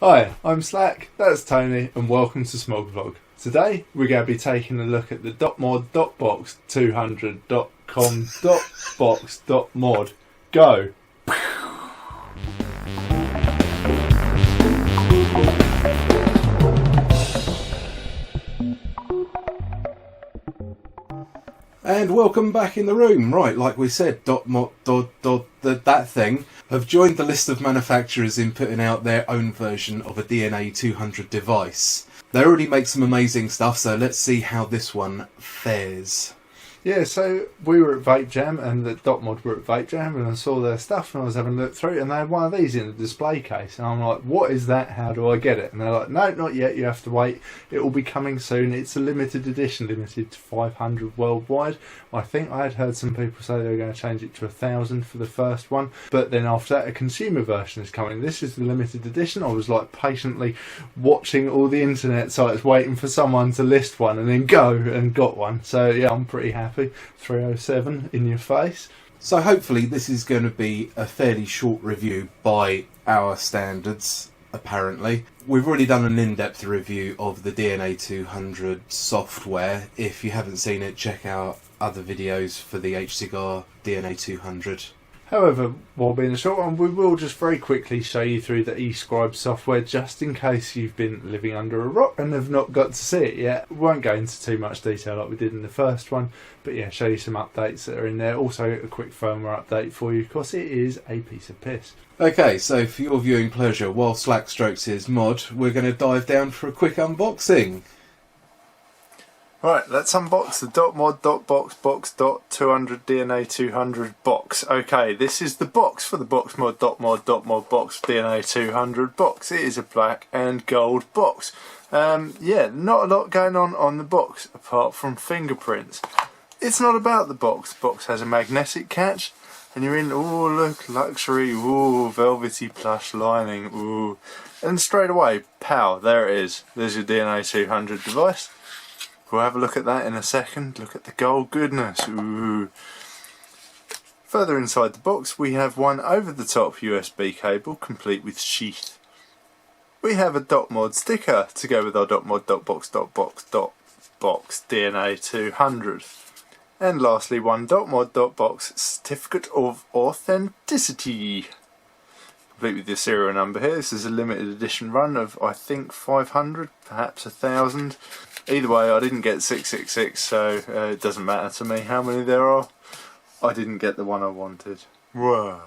Hi, I'm Slack, that's Tony, and welcome to Smog Vlog. Today we're going to be taking a look at the dotmod dotbox 200.com dotbox.mod. Go! And welcome back in the room. Right, like we said, that thing have joined the list of manufacturers in putting out their own version of a DNA 200 device. They already make some amazing stuff, so let's see how this one fares. Yeah, so we were at Vape Jam and the dotmod were at Vape Jam and I saw their stuff and I was having a look through and they had one of these in the display case and I'm like, what is that? How do I get it? And they're like, no, not yet, you have to wait. It will be coming soon. It's a limited edition, limited to 500 worldwide. I think I had heard some people say they were going to change it to 1,000 for the first one, but then after that a consumer version is coming. This is the limited edition. I was like patiently watching all the internet sites waiting for someone to list one and then go and got one. So yeah, I'm pretty happy. 307 in your face. So hopefully this is going to be a fairly short review by our standards, apparently. We've already done an in-depth review of the DNA 200 software. If you haven't seen it, check out other videos for the H-Cigar DNA 200. However, while being a short one, we will just very quickly show you through the Escribe software just in case you've been living under a rock and have not got to see it yet. We won't go into too much detail like we did in the first one, but yeah, show you some updates that are in there. Also a quick firmware update for you because it is a piece of piss. Okay, so for your viewing pleasure, while Slack strokes his mod, we're going to dive down for a quick unboxing. Right, let's unbox the dotmod dotbox box 200 DNA 200 box. Okay, this is the box for the boxmod dotmod box DNA 200 box. It is a black and gold box. Yeah, not a lot going on the box apart from fingerprints. It's not about the box. The box has a magnetic catch and you're in, oh look, luxury, ooh, velvety plush lining, ooh. And straight away, pow, there it is. There's your DNA 200 device. We'll have a look at that in a second. Look at the gold goodness. Ooh. Further inside the box we have one over-the-top USB cable complete with sheath. We have a dotmod sticker to go with our dotmod dotbox DNA 200. And lastly one dotmod dotbox certificate of authenticity. Complete with your serial number here. This is a limited edition run of I think 500, perhaps 1,000. Either way, I didn't get 666, so it doesn't matter to me how many there are. I didn't get the one I wanted. Whoa.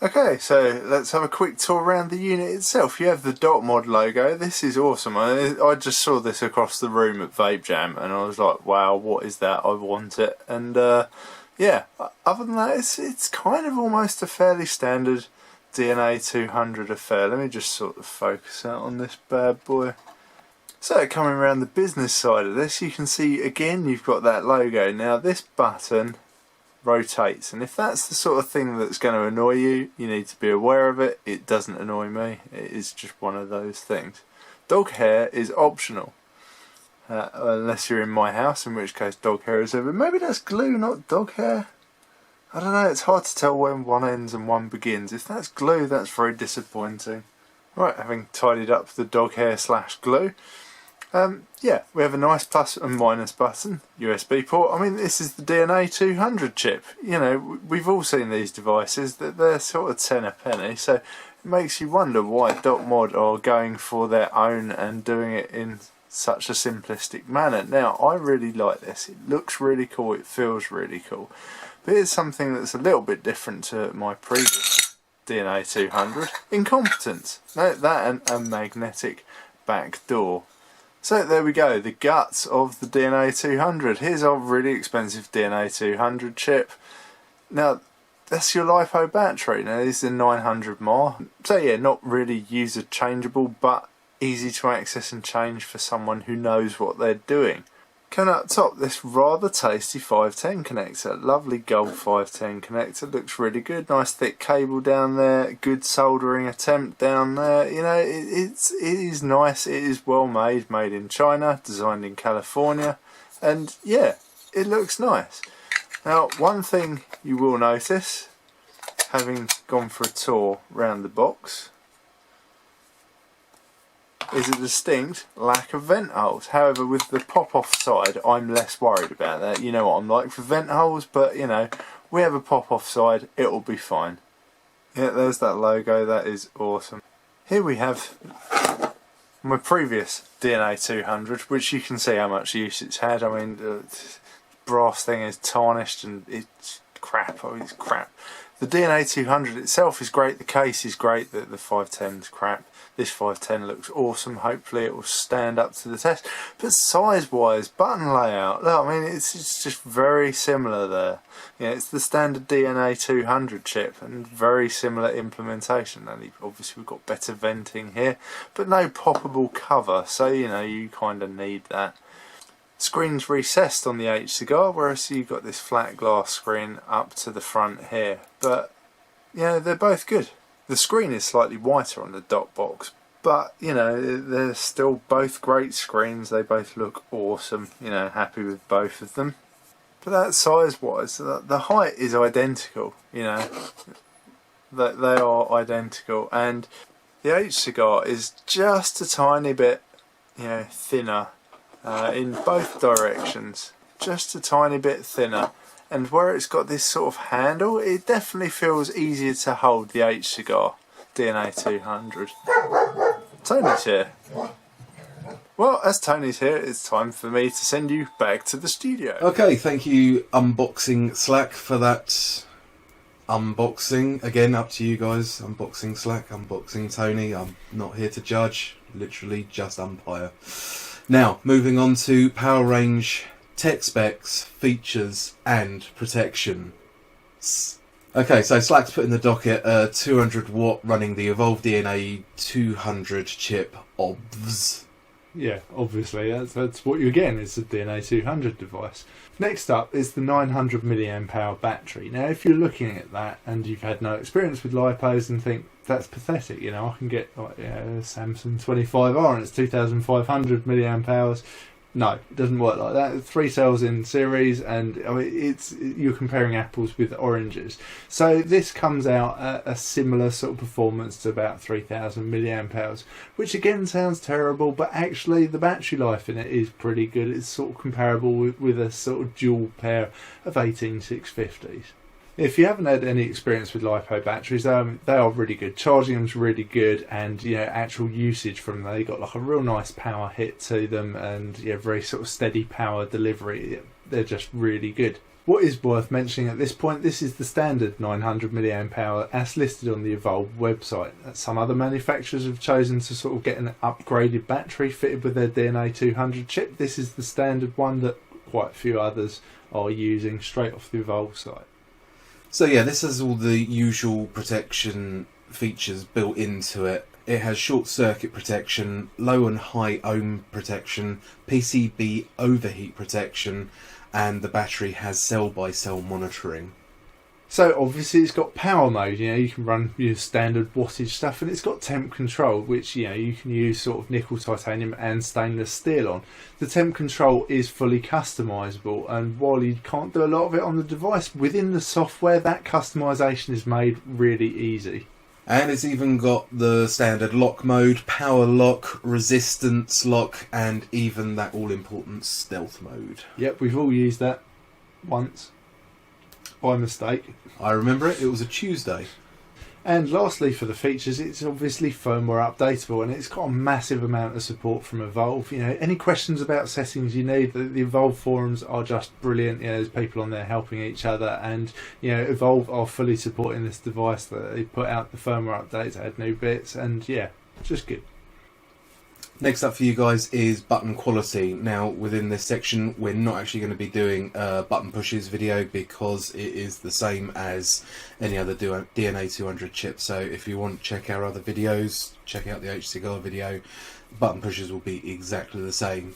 Okay, so let's have a quick tour around the unit itself. You have the dotmod logo. This is awesome. I just saw this across the room at Vape Jam, and I was like, wow, what is that? I want it. And yeah, other than that, it's kind of almost a fairly standard DNA 200 affair. Let me just sort of focus out on this bad boy. So coming around the business side of this, you can see again you've got that logo. Now this button rotates, and if that's the sort of thing that's going to annoy you, you need to be aware of it. It doesn't annoy me, it is just one of those things. Dog hair is optional, unless you're in my house, in which case dog hair is over. Maybe that's glue, not dog hair. I don't know, it's hard to tell when one ends and one begins. If that's glue, that's very disappointing. Right, having tidied up the dog hair / glue, yeah, we have a nice plus and minus button, USB port. I mean, this is the DNA 200 chip. You know, we've all seen these devices, that they're sort of 10 a penny, so it makes you wonder why dotmod are going for their own and doing it in such a simplistic manner. Now, I really like this. It looks really cool, it feels really cool. But it's something that's a little bit different to my previous DNA 200. Incompetence. That and a magnetic back door. So there we go, the guts of the DNA 200. Here's our really expensive DNA 200 chip. Now, that's your LiPo battery. Now, this is a 900 mAh. So yeah, not really user changeable, but easy to access and change for someone who knows what they're doing. Coming up top, this rather tasty 510 connector. Lovely gold 510 connector, looks really good. Nice thick cable down there, good soldering attempt down there. You know, it is nice, it is well made, made in China, designed in California, and yeah, it looks nice. Now, one thing you will notice, having gone for a tour around the box, is a distinct lack of vent holes. However, with the pop-off side, I'm less worried about that. You know what I'm like for vent holes, but you know, we have a pop-off side, it'll be fine. Yeah, there's that logo, that is awesome. Here we have my previous DNA 200, which you can see how much use it's had. I mean, the brass thing is tarnished and it's crap. Oh, it's crap. The DNA 200 itself is great, the case is great, the 510 is crap. This 510 looks awesome, hopefully it will stand up to the test. But size wise, button layout, look, I mean it's just very similar there. You know, it's the standard DNA 200 chip and very similar implementation. Only obviously we've got better venting here, but no poppable cover, so you know, you kind of need that. Screen's recessed on the H cigar, whereas you've got this flat glass screen up to the front here. But yeah, they're both good. The screen is slightly whiter on the dotbox, but you know, they're still both great screens. They both look awesome. You know, happy with both of them. But that size-wise, the height is identical. You know, that they are identical, and the H cigar is just a tiny bit, you know, thinner. In both directions, just a tiny bit thinner, and where it's got this sort of handle, it definitely feels easier to hold the H cigar DNA 200. Tony's here. Well, as Tony's here, it's time for me to send you back to the studio. Okay, thank you Unboxing Slack for that unboxing. Again, up to you guys. Unboxing Slack, unboxing Tony. I'm not here to judge, literally just umpire. Now, moving on to power range, tech specs, features and protection. Okay, so Slack's put in the docket 200 watt running the Evolve DNA 200 chip OBVs. Yeah, obviously, that's what you're getting, is the DNA 200 device. Next up is the 900 milliamp hour battery. Now, if you're looking at that and you've had no experience with lipos and think, that's pathetic, you know, I can get like, a Samsung 25R and it's 2500 milliamp hours. No, it doesn't work like that. 3 cells in series, and I mean, you're comparing apples with oranges. So this comes out at a similar sort of performance to about 3000 milliamp hours, which again sounds terrible, but actually the battery life in it is pretty good. It's sort of comparable with a sort of dual pair of 18650s. If you haven't had any experience with LiPo batteries, they are really good. Charging them's really good, and you know, actual usage from them, they got like a real nice power hit to them, and yeah, very sort of steady power delivery. They're just really good. What is worth mentioning at this point, this is the standard 900 milliamp hour as listed on the Evolve website. Some other manufacturers have chosen to sort of get an upgraded battery fitted with their DNA 200 chip. This is the standard one that quite a few others are using straight off the Evolve site. So yeah, this has all the usual protection features built into it. It has short circuit protection, low and high ohm protection, PCB overheat protection, and the battery has cell by cell monitoring. So obviously it's got power mode, you know, you can run your standard wattage stuff, and it's got temp control, which, you know, you can use sort of nickel, titanium and stainless steel on. The temp control is fully customizable, and while you can't do a lot of it on the device, within the software that customization is made really easy. And it's even got the standard lock mode, power lock, resistance lock, and even that all-important stealth mode. Yep, we've all used that once. By mistake. I remember it was a Tuesday. And lastly, for the features, it's obviously firmware updatable, and it's got a massive amount of support from Evolve. You know, any questions about settings you need, the Evolve forums are just brilliant. You know, there's people on there helping each other, and you know, Evolve are fully supporting this device. That they put out the firmware updates, add new bits, and yeah, just good. Next up for you guys is button quality. Now within this section we're not actually going to be doing a button pushes video because it is the same as any other DNA 200 chip. So if you want to check our other videos, check out the H cigar video. Button pushes will be exactly the same.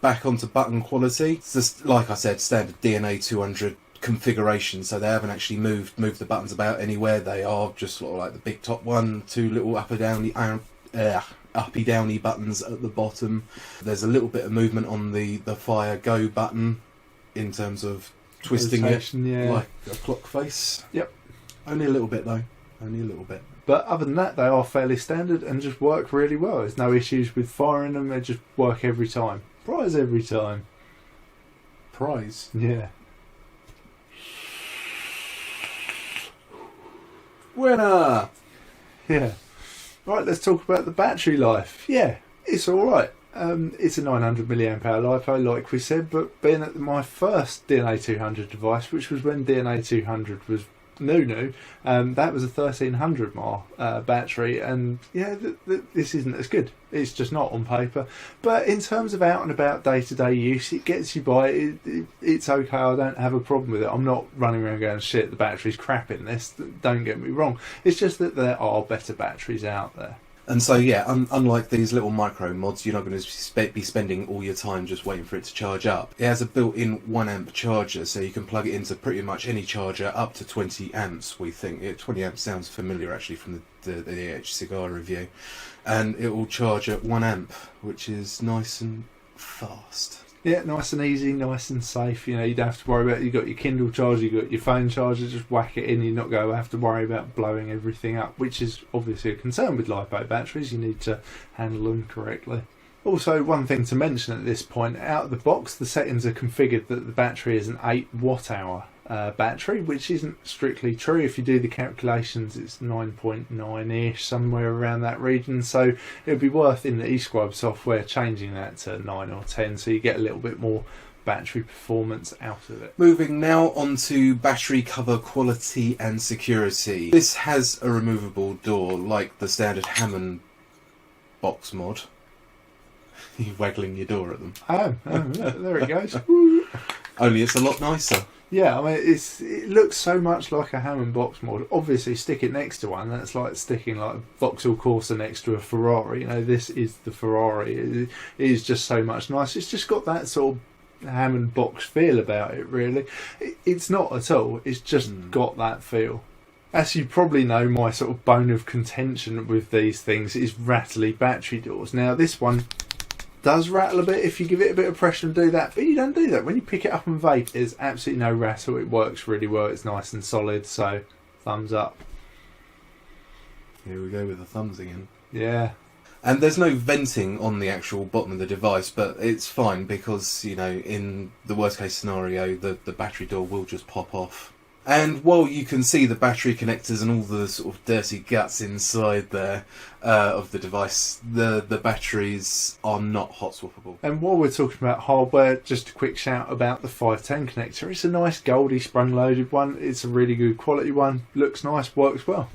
Back onto button quality. It's just, like I said, standard DNA 200 configuration, so they haven't actually moved the buttons about anywhere. They are just sort of like the big top one, 2 little up and down uppy downy buttons at the bottom. There's a little bit of movement on the fire go button in terms of twisting it, yeah, like a clock face. Yep. Only a little bit though, only a little bit. But other than that, they are fairly standard and just work really well. There's no issues with firing them, they just work every time. Prize every time. Prize? Yeah. Winner! Yeah. Right, let's talk about the battery life. Yeah, it's alright. It's a 900 milliamp hour LiPo, like we said, but being at my first DNA 200 device, which was when DNA 200 was new, that was a 1300 mAh battery, and yeah, this isn't as good. It's just not on paper. But in terms of out and about day-to-day use, it gets you by. It's okay. I don't have a problem with it. I'm not running around going, shit, the battery's crap in this. Don't get me wrong. It's just that there are better batteries out there. And so, yeah, unlike these little micro mods, you're not going to be spending all your time just waiting for it to charge up. It has a built-in 1 amp charger, so you can plug it into pretty much any charger up to 20 amps, we think. 20 amps sounds familiar, actually, from the EH Cigar review. And it will charge at 1 amp, which is nice and fast. Yeah, nice and easy, nice and safe. You know, you don't have to worry about. You got your Kindle charger, you got your phone charger. Just whack it in. You're not going to have to worry about blowing everything up, which is obviously a concern with LiPo batteries. You need to handle them correctly. Also, one thing to mention at this point: out of the box, the settings are configured that the battery is an 8 watt-hour battery, which isn't strictly true. If you do the calculations, it's 9.9-ish, somewhere around that region. So it would be worth in the Escribe software changing that to 9 or 10, so you get a little bit more battery performance out of it. Moving now on to battery cover quality and security. This has a removable door, like the standard Hammond box mod. You're waggling your door at them. Oh, there it goes. Only it's a lot nicer. Yeah, I mean, it looks so much like a Hammond box mod. Obviously, stick it next to one. That's like sticking like a Vauxhall Corsa next to a Ferrari. You know, this is the Ferrari. It is just so much nicer. It's just got that sort of Hammond box feel about it, really. It's not at all. It's just got that feel. As you probably know, my sort of bone of contention with these things is rattly battery doors. Now, this one does rattle a bit if you give it a bit of pressure and do that, but you don't do that. When you pick it up and vape, there's absolutely no rattle. It works really well. It's nice and solid, so thumbs up. Here we go with the thumbs again. Yeah. And there's no venting on the actual bottom of the device, but it's fine because, you know, in the worst case scenario, the battery door will just pop off. And while you can see the battery connectors and all the sort of dirty guts inside there of the device, the batteries are not hot swappable. And while we're talking about hardware, just a quick shout about the 510 connector. It's a nice goldy sprung loaded one. It's a really good quality one. Looks nice, works well.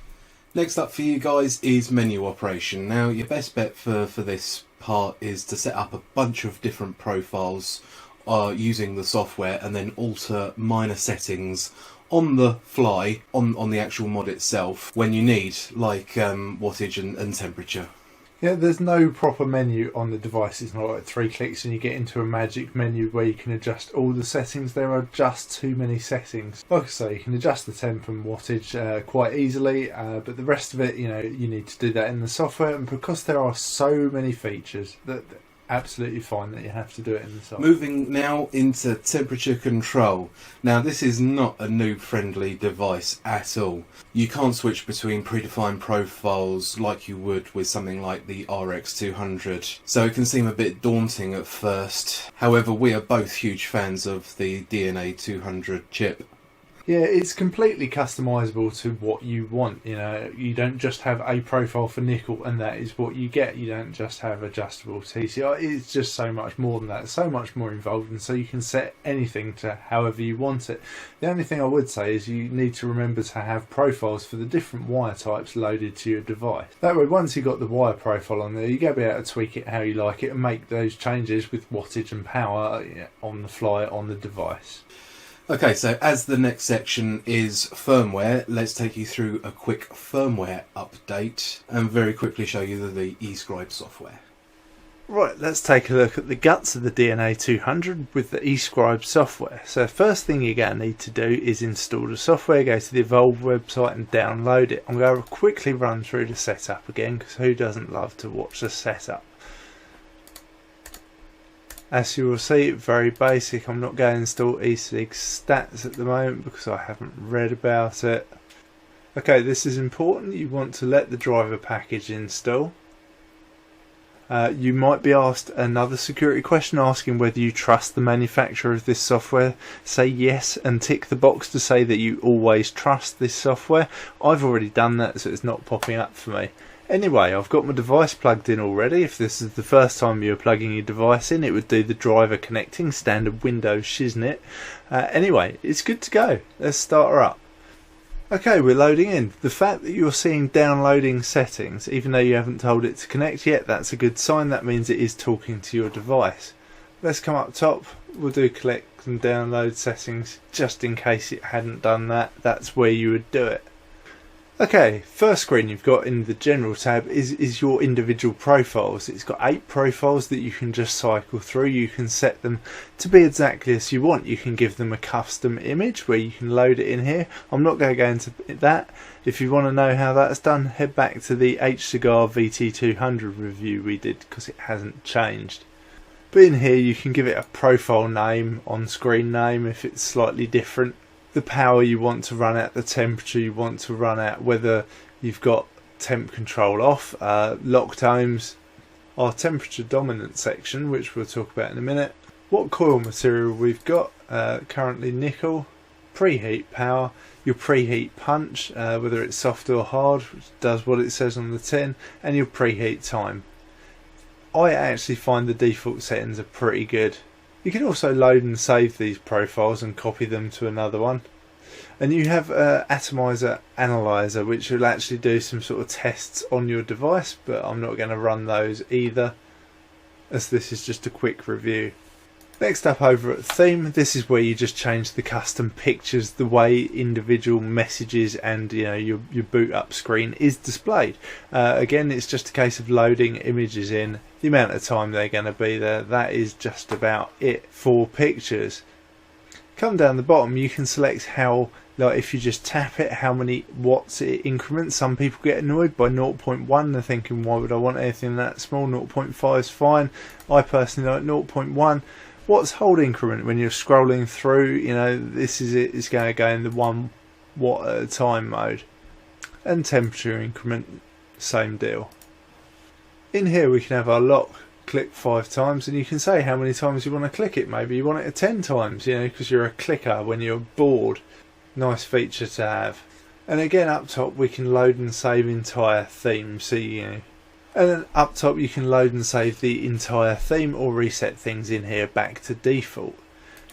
Next up for you guys is menu operation. Now, your best bet for this part is to set up a bunch of different profiles using the software and then alter minor settings on the fly on the actual mod itself when you need, like wattage and temperature. Yeah, there's no proper menu on the device. It's not like 3 clicks and you get into a magic menu where you can adjust all the settings. There are just too many settings. Like I say, you can adjust the temp and wattage quite easily, but the rest of it, you know, you need to do that in the software. And because there are so many features, that absolutely fine that you have to do it in the software. Moving now into temperature control. Now, this is not a noob-friendly device at all. You can't switch between predefined profiles like you would with something like the RX200, so it can seem a bit daunting at first. However, we are both huge fans of the DNA 200 chip. Yeah, it's completely customisable to what you want. You know, you don't just have a profile for nickel and that is what you get. You don't just have adjustable TCI. It's just so much more than that. So much more involved, and so you can set anything to however you want it. The only thing I would say is you need to remember to have profiles for the different wire types loaded to your device. That way, once you've got the wire profile on there, you go be able to tweak it how you like it and make those changes with wattage and power on the fly on the device. Okay, so as the next section is firmware, let's take you through a quick firmware update and very quickly show you the Escribe software. Right, let's take a look at the guts of the DNA 200 with the Escribe software. So first thing you're going to need to do is install the software, go to the Evolve website and download it. I'm going to quickly run through the setup again because who doesn't love to watch the setup. As you will see, very basic. I'm not going to install eSig stats at the moment because I haven't read about it. Okay, this is important. You want to let the driver package install. You might be asked another security question asking whether you trust the manufacturer of this software. Say yes and tick the box to say that you always trust this software. I've already done that, so it's not popping up for me. Anyway, I've got my device plugged in already. If this is the first time you're plugging your device in, it would do the driver connecting, standard Windows shiznit. Anyway, it's good to go. Let's start her up. Okay, we're loading in. The fact that you're seeing downloading settings, even though you haven't told it to connect yet, that's a good sign. That means it is talking to your device. Let's come up top. We'll do collect and download settings, just in case it hadn't done that. That's where you would do it. Okay, first screen you've got in the general tab is your individual profiles. It's got 8 profiles that you can just cycle through. You can set them to be exactly as you want. You can give them a custom image where you can load it in here. I'm not going to go into that. If you want to know how that's done, head back to the H-Cigar VT200 review we did, because it hasn't changed. But in here you can give it a profile name, on-screen name if it's slightly different. The power you want to run at, the temperature you want to run at, whether you've got temp control off, locked ohms, our temperature dominant section, which we'll talk about in a minute, what coil material we've got, currently nickel, preheat power, your preheat punch, whether it's soft or hard, which does what it says on the tin, and your preheat time. I actually find the default settings are pretty good. You can also load and save these profiles and copy them to another one. And you have an atomizer analyzer, which will actually do some sort of tests on your device, but I'm not going to run those either, as this is just a quick review. Next up, over at theme, this is where you just change the custom pictures, the way individual messages and your boot up screen is displayed. Again, it's just a case of loading images in, the amount of time they're going to be there. That is just about it for pictures. Come down the bottom, you can select how, like if you just tap it, how many watts it increments. Some people get annoyed by 0.1. They're thinking, why would I want anything that small? 0.5 is fine. I personally like 0.1. Watts hold increment when you're scrolling through, this is it. It's going to go in the 1 watt at a time mode. And temperature increment, same deal. In here we can have our lock. Click 5 times, and you can say how many times you want to click it. Maybe you want it 10 times, because you're a clicker when you're bored. Nice feature to have. And again, up top we can load and save entire themes. And then up top you can load and save the entire theme or reset things in here back to default.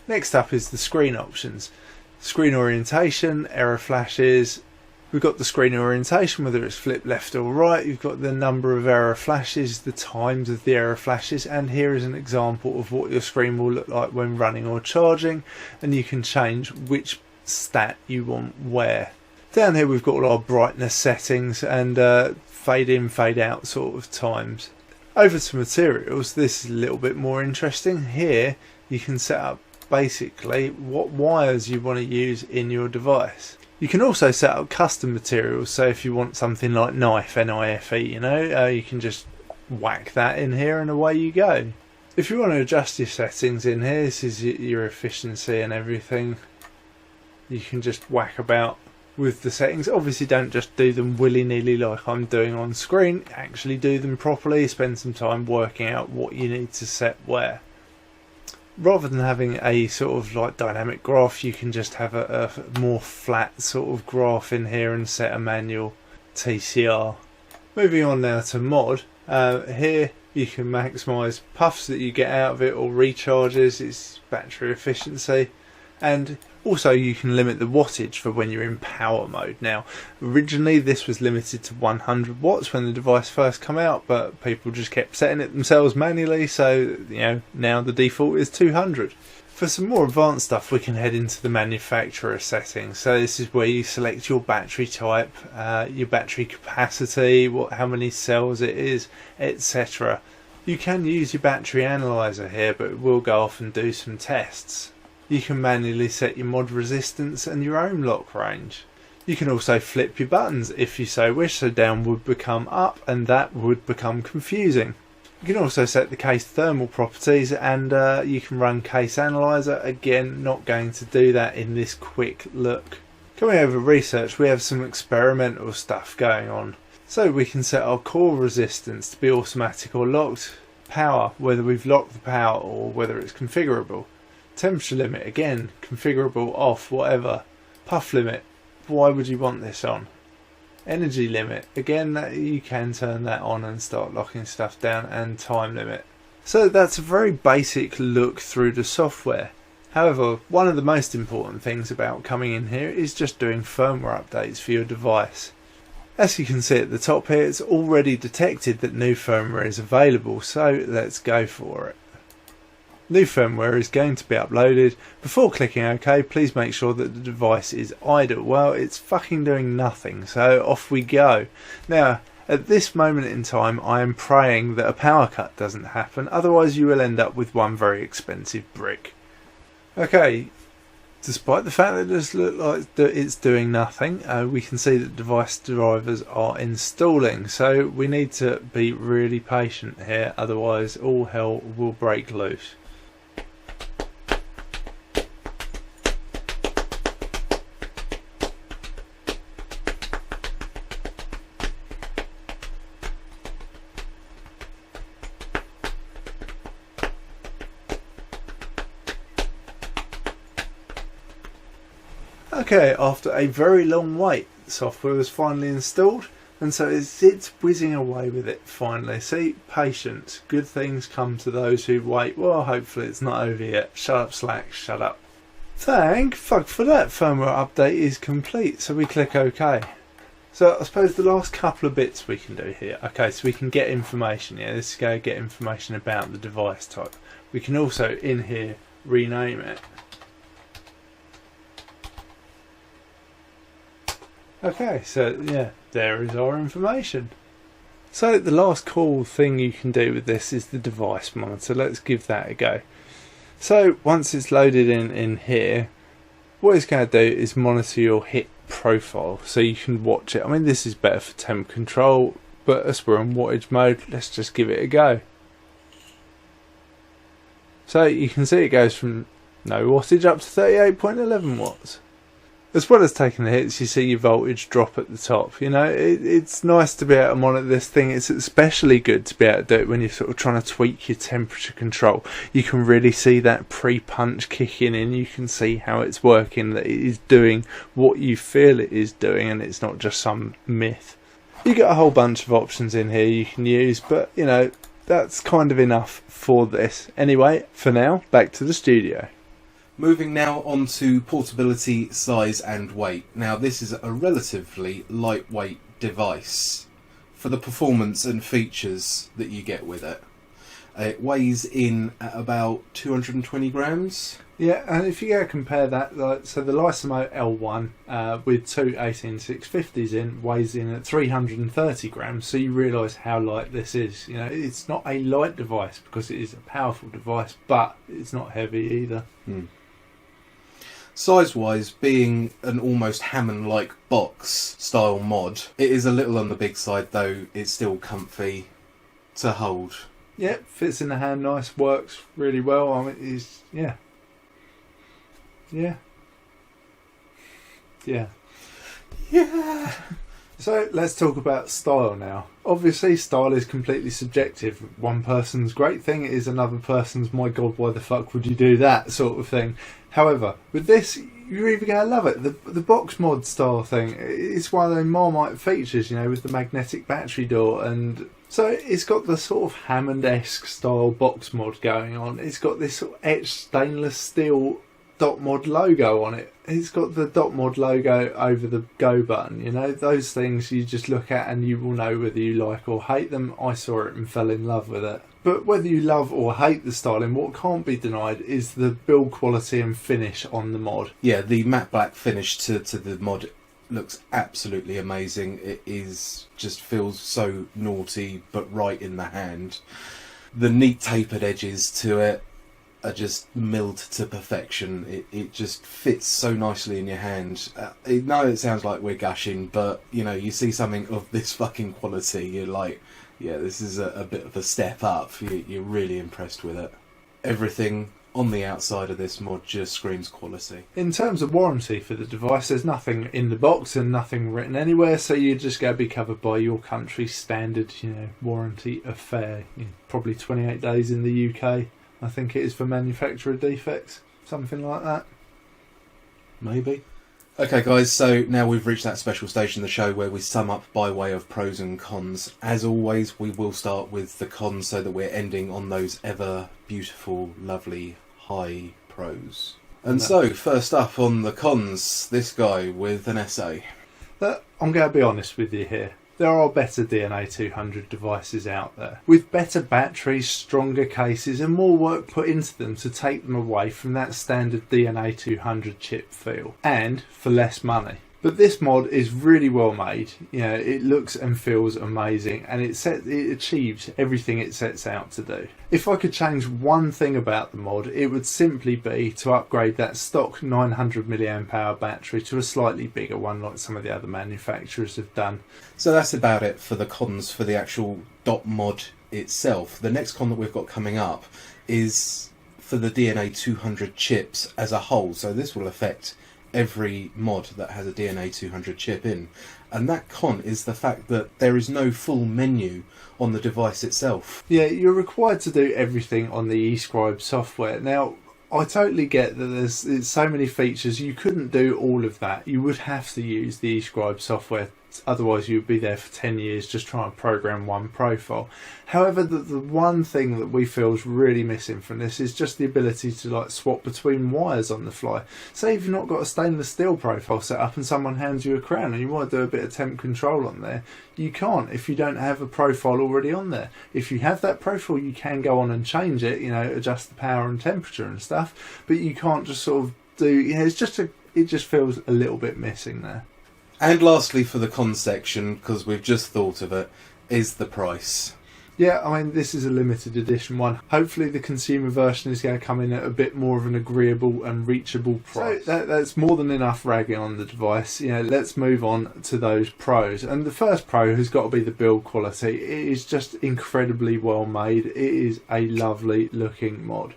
Next up is the screen options. Screen orientation, error flashes. We've got the screen orientation, whether it's flip left or right. You've got the number of error flashes, the times of the error flashes, and here is an example of what your screen will look like when running or charging, and you can change which stat you want where. Down here we've got all our brightness settings and fade in, fade out sort of times. Over to materials, this is a little bit more interesting. Here you can set up basically what wires you want to use in your device. You can also set up custom materials, so if you want something like knife, N-I-F-E, you can just whack that in here and away you go. If you want to adjust your settings in here, this is your efficiency and everything. You can just whack about with the settings. Obviously don't just do them willy-nilly like I'm doing on screen. Actually do them properly, spend some time working out what you need to set where. Rather than having a sort of like dynamic graph, you can just have a more flat sort of graph in here and set a manual TCR. Moving on now to mod. Here you can maximise puffs that you get out of it or recharges, its battery efficiency, and also you can limit the wattage for when you're in power mode. Now originally this was limited to 100 watts when the device first came out, but people just kept setting it themselves manually, so now the default is 200. For some more advanced stuff we can head into the manufacturer settings. So this is where you select your battery type, your battery capacity, how many cells it is, etc. You can use your battery analyzer here, but we'll go off and do some tests. You can manually set your mod resistance and your own lock range. You can also flip your buttons if you so wish, so down would become up and that would become confusing. You can also set the case thermal properties, and you can run case analyzer. Again, not going to do that in this quick look. Coming over research, we have some experimental stuff going on. So we can set our core resistance to be automatic or locked. Power, whether we've locked the power or whether it's configurable. Temperature limit, again, configurable, off, whatever. Puff limit, why would you want this on? Energy limit, again, you can turn that on and start locking stuff down, and time limit. So that's a very basic look through the software. However, one of the most important things about coming in here is just doing firmware updates for your device. As you can see at the top here, it's already detected that new firmware is available, so let's go for it. New firmware is going to be uploaded. Before clicking OK, please make sure that the device is idle. Well, it's fucking doing nothing, so off we go. Now, at this moment in time, I am praying that a power cut doesn't happen, otherwise you will end up with one very expensive brick. Okay, despite the fact that it does look like it's doing nothing, we can see that device drivers are installing, so we need to be really patient here, otherwise all hell will break loose. Okay, after a very long wait, software was finally installed, and so it's whizzing away with it finally. See, patience. Good things come to those who wait. Well, hopefully it's not over yet. Shut up, Slack, shut up. Thank fuck for that. Firmware update is complete, so we click OK. So I suppose the last couple of bits we can do here. Okay, so we can get information. Yeah, this is going to get information about the device type. We can also, in here, rename it. Okay, so yeah, there is our information. So the last cool thing you can do with this is the device monitor. Let's give that a go. So once it's loaded in here, what it's going to do is monitor your hit profile so you can watch it. I mean, this is better for temp control, but as we're in wattage mode, let's just give it a go. So you can see it goes from no wattage up to 38.11 watts. As well as taking the hits, you see your voltage drop at the top. You know, it's nice to be able to monitor this thing. It's especially good to be able to do it when you're sort of trying to tweak your temperature control. You can really see that pre-punch kicking in. You can see how it's working, that it is doing what you feel it is doing, and it's not just some myth. You get a whole bunch of options in here you can use, but, you know, that's kind of enough for this. Anyway, for now, back to the studio. Moving now on to portability, size and weight. Now this is a relatively lightweight device for the performance and features that you get with it. It weighs in at about 220 grams. Yeah, and if you go compare that, so the Lysamo L1 with two 18650s in weighs in at 330 grams, so you realise how light this is. You know, it's not a light device because it is a powerful device, but it's not heavy either. Size-wise, being an almost Hammond-like box style mod, it is a little on the big side, though it's still comfy to hold. Yeah, fits in the hand nice, works really well. I mean, it's, yeah. So let's talk about style now. Obviously, style is completely subjective. One person's great thing is another person's, my god, why the fuck would you do that sort of thing. However, with this, you're either going to love it. The box mod style thing, it's one of those Marmite features, you know, with the magnetic battery door, and so it's got the sort of Hammond-esque style box mod going on. It's got this sort of etched stainless steel dotmod logo on it. It's got the dotmod logo over the go button. You know, those things you just look at and you will know whether you like or hate them. I saw it and fell in love with it. But whether you love or hate the styling, what can't be denied is the build quality and finish on the mod. Yeah, the matte black finish to the mod looks absolutely amazing. It is just feels so naughty but right in the hand. The neat tapered edges to it are just milled to perfection. It just fits so nicely in your hand. No, it sounds like we're gushing, but you know, you see something of this fucking quality, you're like, yeah, this is a bit of a step up. You're really impressed with it. Everything on the outside of this mod just screams quality. In terms of warranty for the device, there's nothing in the box and nothing written anywhere, so you're just going to be covered by your country's standard, warranty affair. Probably 28 days in the UK, I think it is, for manufacturer defects, something like that. Maybe. Okay guys, so now we've reached that special stage in the show where we sum up by way of pros and cons. As always, we will start with the cons so that we're ending on those ever beautiful, lovely, high pros. And so, first up on the cons, this guy with an essay. I'm going to be honest with you here. There are better DNA 200 devices out there, with better batteries, stronger cases and more work put into them to take them away from that standard DNA 200 chip feel, and for less money. But this mod is really well made. It looks and feels amazing, and it achieves everything it sets out to do. If I could change one thing about the mod, it would simply be to upgrade that stock 900 mAh battery to a slightly bigger one, like some of the other manufacturers have done. So that's about it for the cons for the actual dotmod itself. The next con that we've got coming up is for the DNA 200 chips as a whole. So this will affect every mod that has a DNA 200 chip in, and that con is the fact that there is no full menu on the device itself. Yeah, you're required to do everything on the Escribe software. Now, I totally get that there's so many features, you couldn't do all of that. You would have to use the Escribe software, otherwise you would be there for 10 years just trying to program one profile. However, the one thing that we feel is really missing from this is just the ability to swap between wires on the fly. Say if you've not got a stainless steel profile set up and someone hands you a crown and you want to do a bit of temp control on there, you can't if you don't have a profile already on there. If you have that profile, you can go on and change it, adjust the power and temperature and stuff, but you can't just sort of do, it just feels a little bit missing there. And lastly, for the con section, because we've just thought of it, is the price. Yeah, I mean, this is a limited edition one. Hopefully the consumer version is going to come in at a bit more of an agreeable and reachable price. So that's more than enough ragging on the device. Let's move on to those pros. And the first pro has got to be the build quality. It is just incredibly well made. It is a lovely looking mod.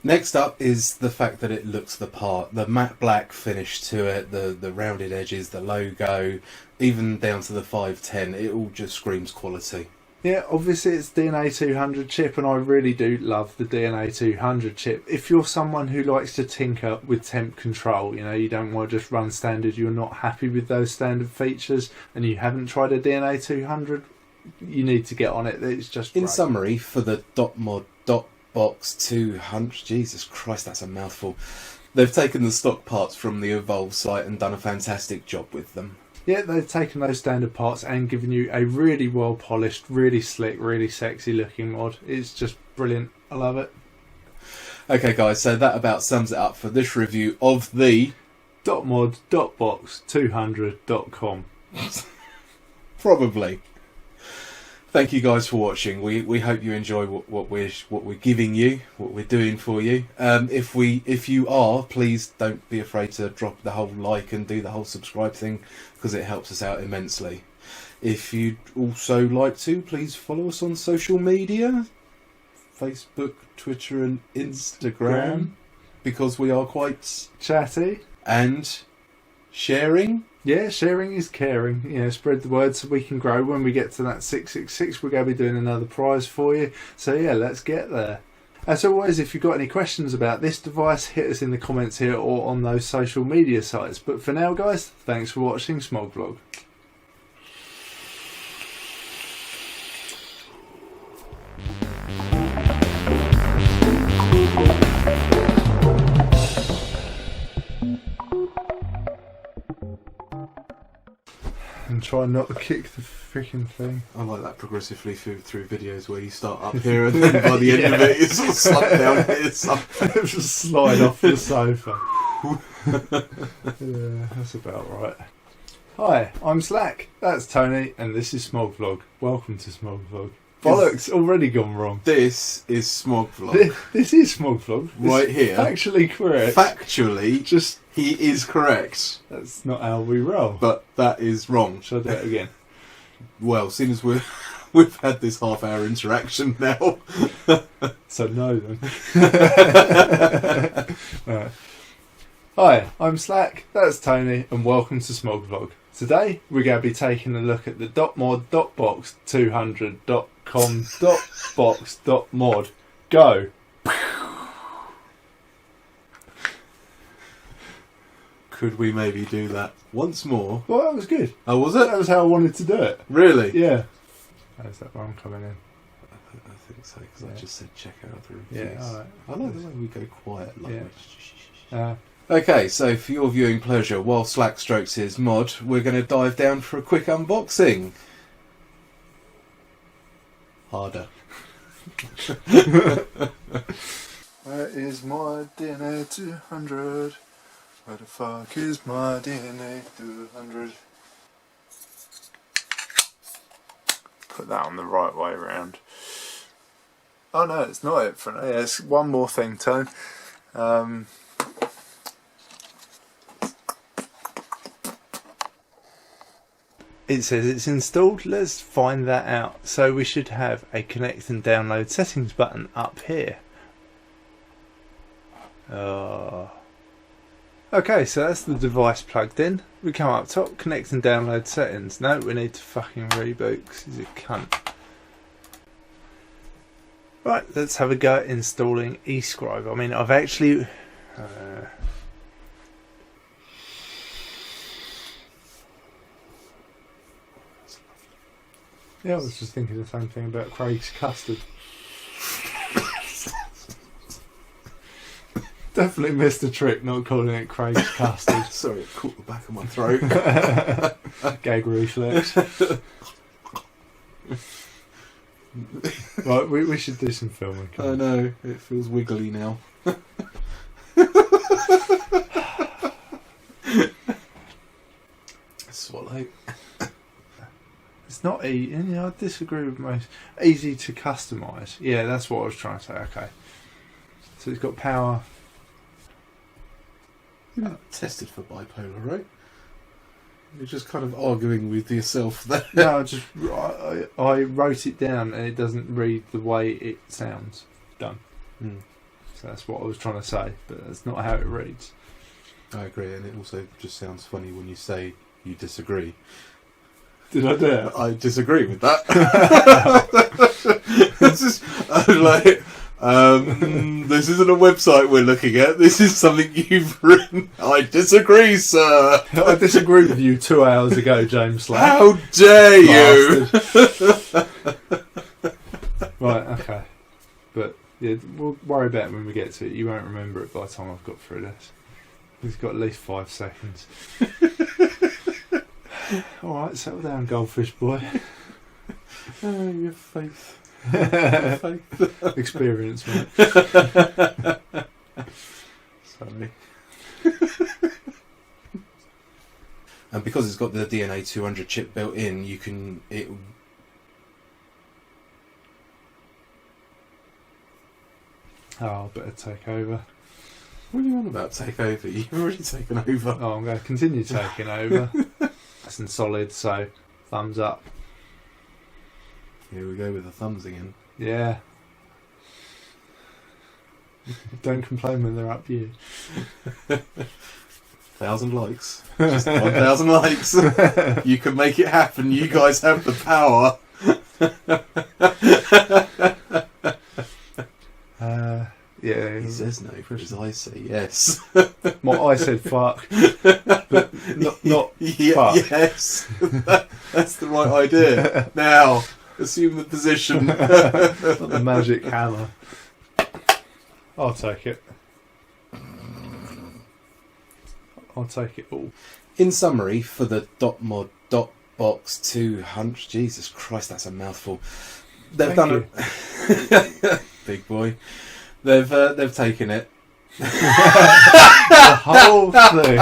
Next up is the fact that it looks the part. The matte black finish to it, the rounded edges, the logo, even down to the 510, it all just screams quality. Yeah, obviously it's DNA 200 chip, and I really do love the DNA 200 chip. If you're someone who likes to tinker with temp control, you don't want to just run standard, you're not happy with those standard features, and you haven't tried a DNA 200, you need to get on it. It's just in great. Summary, for the dotmod dotbox 200, Jesus Christ, that's a mouthful. They've taken the stock parts from the Evolve site and done a fantastic job with them. Yeah, they've taken those standard parts and given you a really well polished, really slick, really sexy looking mod. It's just brilliant. I love it. Okay guys, so that about sums it up for this review of the dotmod dotbox200.com. Probably. Thank you guys for watching. We hope you enjoy what we're giving you, what we're doing for you. If you are, please don't be afraid to drop the whole like and do the whole subscribe thing, because it helps us out immensely. If you'd also like to, please follow us on social media, Facebook, Twitter and Instagram, because we are quite chatty and sharing. Yeah, sharing is caring. Spread the word so we can grow. When we get to that 666, we're going to be doing another prize for you. So yeah, let's get there. As always, if you've got any questions about this device, hit us in the comments here or on those social media sites. But for now, guys, thanks for watching Smog Vlog. And try not to kick the freaking thing. I like that progressively through videos where you start up here and then by the end of it you sort of slide down here. Just slide off the sofa. Yeah, that's about right. Hi, I'm Slack. That's Tony, and this is Smog Vlog. Welcome to Smog Vlog. Bollocks, already gone wrong. This is Smog Vlog. This is Smog Vlog. Right here. Factually correct. Factually, just he is correct. That's not how we roll. But that is wrong. Shall I do it again? Well, seeing as we're We've had this half-hour interaction now. So no then. Right. Hi, I'm Slack, that's Tony, and welcome to Smog Vlog. Today we're going to be taking a look at the dotmod dotbox 200.com dotbox.mod. Go! Could we maybe do that once more? Well, that was good. Oh, was it? That was how I wanted to do it. Really? Yeah. How's that one coming in? I think so, because I just said check out the reviews. Yeah, alright. I like the way we go quiet. Like Yeah. Okay, so for your viewing pleasure, while Slack strokes his mod, we're going to dive down for a quick unboxing. Harder. Where is my DNA 200? Where the fuck is my DNA 200? Put that on the right way around. Oh no, it's not it for now. Yeah, it's one more thing, Tone. It says it's installed. Let's find that out. So we should have a connect and download settings button up here. Okay, so that's the device plugged in. We come up top, connect and download settings. No, we need to fucking reboot because he's a cunt. Right, let's have a go at installing Escribe. I mean, I've actually... yeah, I was just thinking the same thing about Craig's custard. Definitely missed a trick not calling it Craig's custard. Sorry, it caught the back of my throat. Gag reflex. Right, we should do some filming. I know, it feels wiggly now. Swallow. It's not easy. I disagree with most. Easy to customise. Yeah, that's what I was trying to say. Okay. So it's got power. Tested for bipolar, right? You're just kind of arguing with yourself there. No, I wrote it down and it doesn't read the way it sounds. Done. So that's what I was trying to say, but that's not how it reads. I agree, and it also just sounds funny when you say you disagree. Did I do it? I disagree with that. It's just like, this isn't a website we're looking at. This is something you've written. I disagree, sir. I disagree with you 2 hours ago, James Slack. How dare you? Right, okay. But yeah, we'll worry about it when we get to it. You won't remember it by the time I've got through this. He's got at least 5 seconds. Alright, settle down, goldfish boy. Oh, your faith. Experience, mate. Sorry. And because it's got the DNA 200 chip built in, you can... Oh, I better take over. What are you on about, take over? You've already taken over. Oh, I'm going to continue taking over. Nice and solid, so thumbs up. Here we go with the thumbs again. Yeah. Don't complain when they're up you. 1,000 likes. Just 1,000 likes. You can make it happen. You guys have the power. Yeah. He says no, his eyes say yes. My eye said fuck, but not fuck. Yes. That's the right idea. Now, assume the position. Not the magic hammer. I'll take it. I'll take it all. In summary, for the dotmod dotbox 200, Jesus Christ, that's a mouthful. They've done it. Big boy. They've taken it. The whole thing.